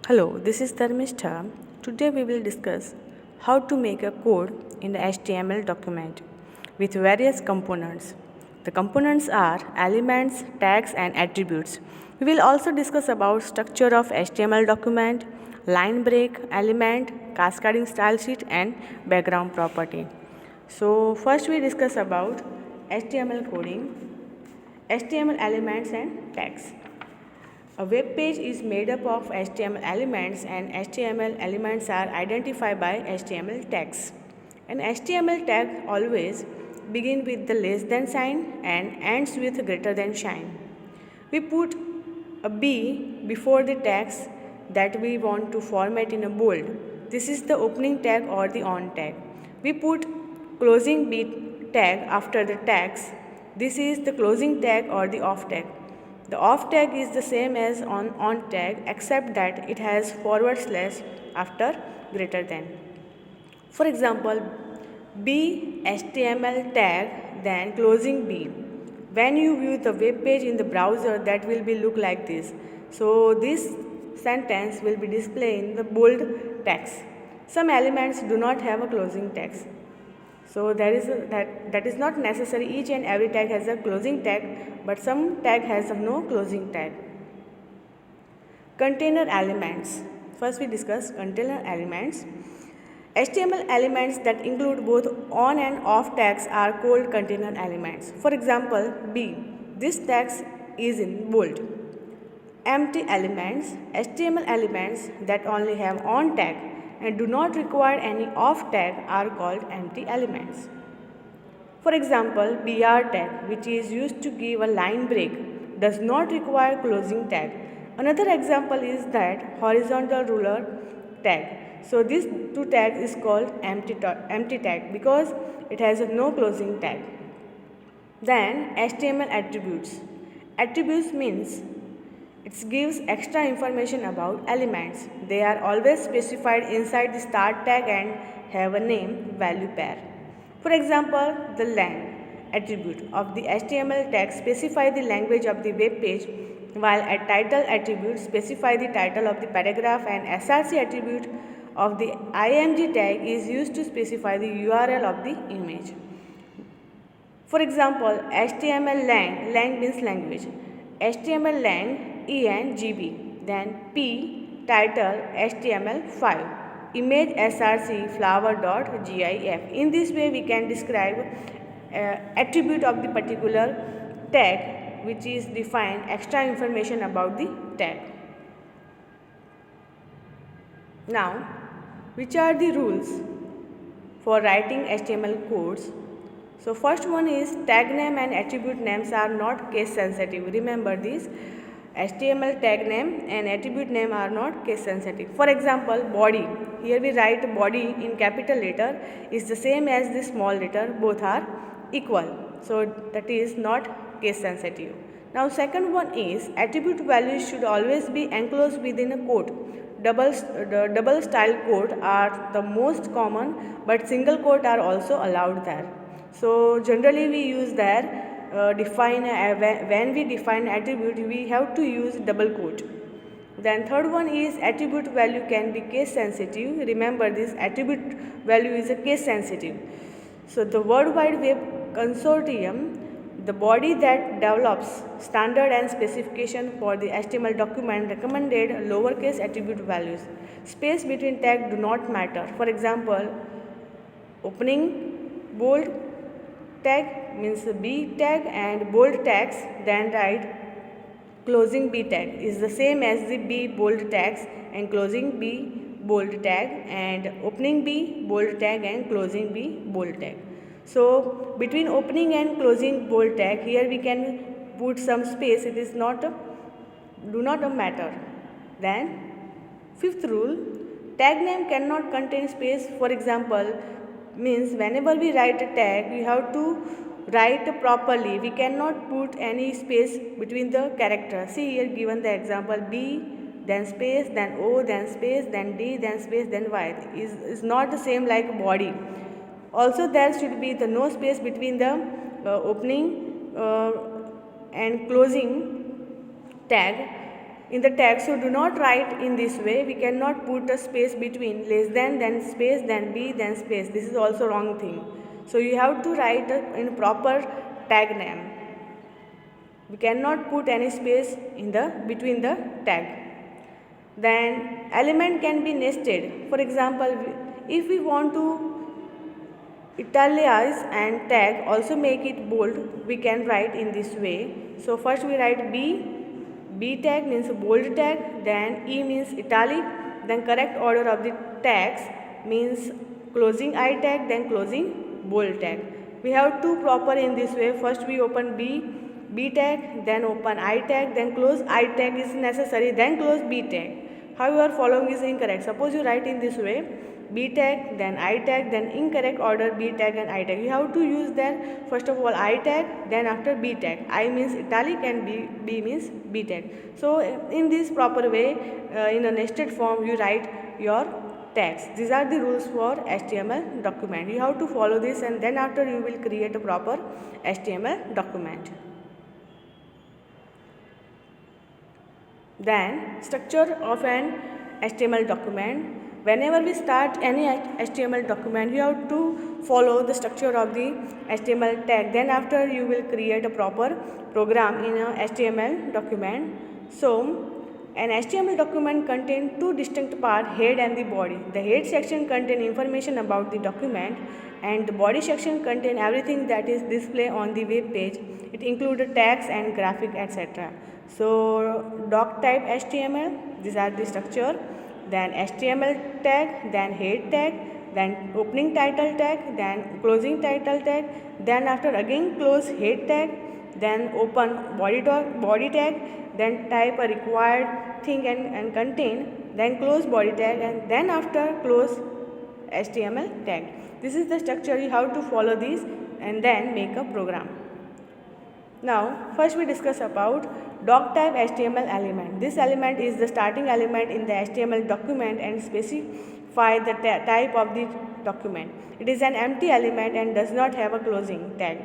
Hello, this is Dharmistha. Today we will discuss how to make a code in the HTML document with various components. The components are elements, tags and attributes. We will also discuss about structure of HTML document, line break, element, cascading style sheet and background property. So first we discuss about HTML coding, HTML elements and tags. A web page is made up of HTML elements and HTML elements are identified by HTML tags. An HTML tag always begins with the less than sign and ends with greater than sign. We put a B before the tags that we want to format in a bold. This is the opening tag or the on tag. We put closing B tag after the tags. This is the closing tag or the off tag. The off tag is the same as on tag except that it has forward slash after greater than. For example, B HTML tag then closing B. When you view the web page in the browser, that will be look like this. So this sentence will be displayed in the bold text. Some elements do not have a closing text. So that is not necessary. Each and every tag has a closing tag, but some tag has no closing tag. Container elements. First we discuss container elements. HTML elements that include both on and off tags are called container elements. For example, B. This text is in bold. Empty elements. HTML elements that only have on tag and do not require any off tag are called empty elements. For example, BR tag, which is used to give a line break, does not require closing tag. Another example is that horizontal ruler tag. So this two tag is called empty tag because it has no closing tag. Then HTML attributes. Attributes means it gives extra information about elements. They are always specified inside the start tag and have a name value pair. For example, the lang attribute of the HTML tag specify the language of the web page, while a title attribute specify the title of the paragraph and SRC attribute of the img tag is used to specify the URL of the image. For example, HTML lang means language. HTML lang ENGB, then P title HTML5, image src flower.gif. In this way we can describe attribute of the particular tag which is defined extra information about the tag. Now, which are the rules for writing HTML codes? So first one is tag name and attribute names are not case sensitive. Remember this. HTML tag name and attribute name are not case sensitive. For example, body. Here we write body in capital letter is the same as the small letter. Both are equal. So that is not case sensitive. Now second one is attribute values should always be enclosed within a quote. Double style quote are the most common, but single quote are also allowed there. So generally we use there when we define attribute we have to use double quote. Then third one is attribute value can be case sensitive. Remember this attribute value is a case sensitive. So the World Wide Web Consortium, the body that develops standard and specification for the HTML document, recommended lowercase attribute values. Space between tag do not matter. For example, opening bold tag means B tag and bold tags, then write closing B tag is the same as the B bold tags and closing B bold tag and opening B bold tag and closing B bold tag. So between opening and closing bold tag here we can put some space. It is not do not matter. Then fifth rule, tag name cannot contain space. For example, means whenever we write a tag we have to write properly. We cannot put any space between the characters. See here given the example B then space then O then space then D then space then Y is not the same like body. Also there should be the no space between the opening and closing tag. in the text. So do not write in this way. We cannot put a space between less than, then space, then b, then space. This is also wrong thing. So you have to write in proper tag name. We cannot put any space in the between the tag. Then element can be nested. For example, if we want to italicize and tag, also make it bold, we can write in this way. So first we write B tag means bold tag, then E means italic, then correct order of the tags means closing I tag, then closing bold tag. We have two proper in this way. First we open B tag, then open I tag, then close I tag is necessary, then close B tag. How you are following is incorrect. Suppose you write in this way, B tag, then I tag, then incorrect order B tag and I tag. You have to use that first of all I tag, then after B tag. I means italic and B means B tag. So in this proper way, in a nested form, you write your tags. These are the rules for HTML document. You have to follow this, and then after you will create a proper HTML document. Then structure of an HTML document. Whenever we start any HTML document, you have to follow the structure of the HTML tag. Then after you will create a proper program in a HTML document. So an HTML document contains two distinct parts, head and the body. The head section contains information about the document, and the body section contains everything that is displayed on the web page. It includes tags and graphic, etc. So doc type HTML, these are the structure. Then HTML tag, then head tag, then opening title tag, then closing title tag, then after again close head tag, then open body tag, then type a required thing and contain, then close body tag, and then after close HTML tag. This is the structure. You have to follow this and then make a program. Now first we discuss about doc type HTML element. This element is the starting element in the HTML document and specify the type of the document. It is an empty element and does not have a closing tag.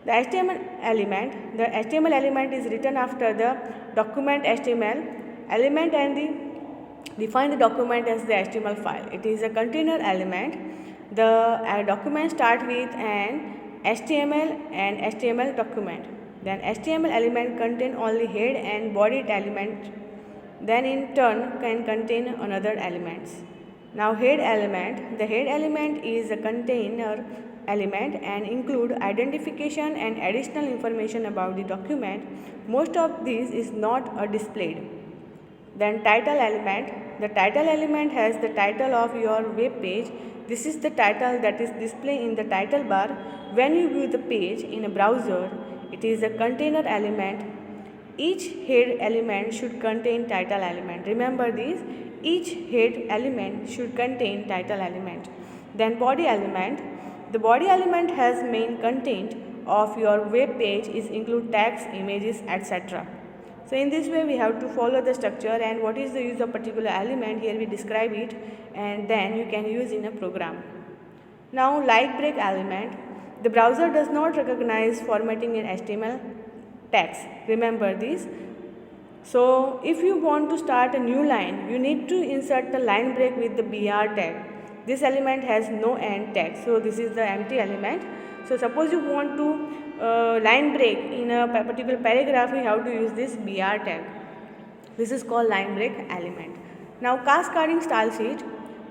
The HTML element is written after the document HTML element and define the document as the HTML file. It is a container element. The document start with an HTML and HTML document. Then HTML element contain only head and body element, then in turn can contain another elements. Now the head element is a container element and include identification and additional information about the document. Most of these is not displayed. Then title element. The title element has the title of your web page. This is the title that is displayed in the title bar when you view the page in a browser. It is a container element. Each head element should contain title element. Remember this, each head element should contain title element. Then body element. The body element has main content of your web page is include tags, images, etc. So in this way we have to follow the structure, and what is the use of particular element, here we describe it, and then you can use in a program. Now like break element. The browser does not recognize formatting in HTML tags. Remember this. So if you want to start a new line, you need to insert the line break with the BR tag. This element has no end tag, so this is the empty element. So suppose you want to line break in a particular paragraph, you have to use this BR tag. This is called line break element. Now cascading style sheet.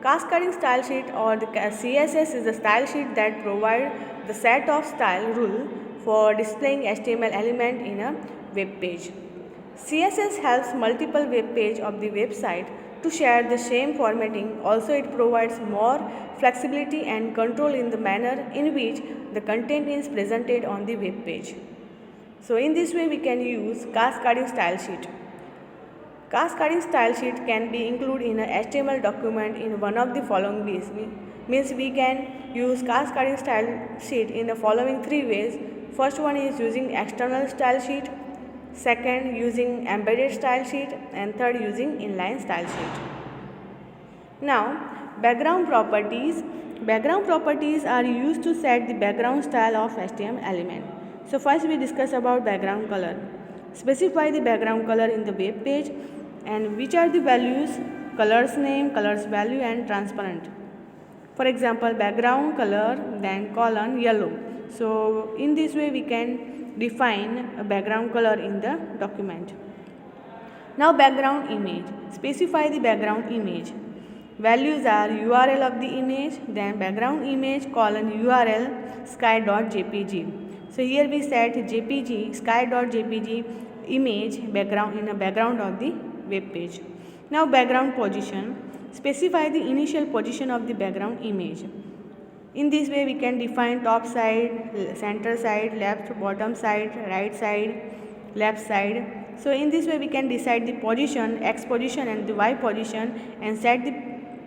Cascading style sheet or the CSS is a style sheet that provides the set of style rule for displaying HTML element in a web page. CSS helps multiple web page of the website to share the same formatting. Also it provides more flexibility and control in the manner in which the content is presented on the web page. So in this way we can use cascading style sheet. Cascading style sheet can be included in a HTML document in one of the following ways. Means we can use cascading style sheet in the following three ways. First one is using external style sheet, second using embedded style sheet, and third using inline style sheet. Now background properties. Background properties are used to set the background style of HTML element. So first we discuss about background color. Specify the background color in the web page and which are the values, color's name, color's value and transparent. For example, background color then colon yellow. So in this way we can define a background color in the document. Now background image. Specify the background image. Values are URL of the image, then background image colon URL sky.jpg. So here we set jpg sky.jpg image background in a background of the web page. Now background position. Specify the initial position of the background image. In this way we can define top side, center side, left, bottom side, right side, left side. So in this way we can decide the position, x position and the y position and set the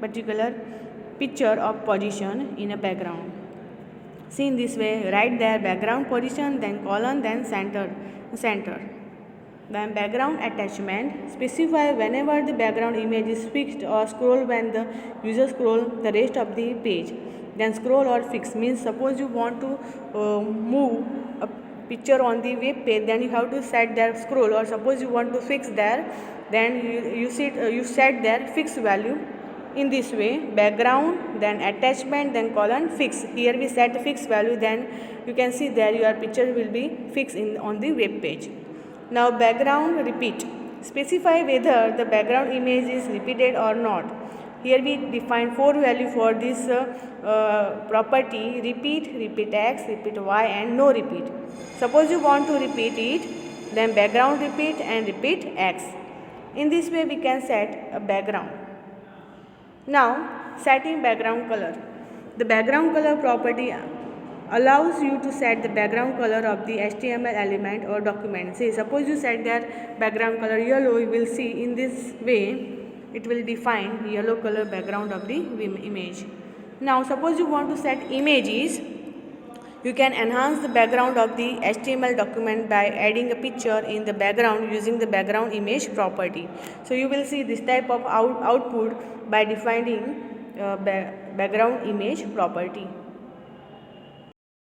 particular picture of position in a background. See in this way, write there background position, then colon, then center. Then background attachment. Specify whenever the background image is fixed or scroll when the user scroll the rest of the page. Then scroll or fix means suppose you want to move a picture on the web page, then you have to set there scroll, or suppose you want to fix there, then you set there fixed value. In this way, background, then attachment, then colon fix. Here we set fixed value, then you can see there your picture will be fixed on the web page. Now background repeat. Specify whether the background image is repeated or not. Here we define 4 values for this property: repeat, repeat x, repeat y and no repeat. Suppose you want to repeat it, then background repeat and repeat x. In this way we can set a background. Now setting background color. The background color property allows you to set the background color of the HTML element or document. Say suppose you set their background color yellow, you will see in this way it will define yellow color background of the image. Now suppose you want to set images, you can enhance the background of the HTML document by adding a picture in the background using the background image property. So you will see this type of output by defining background image property.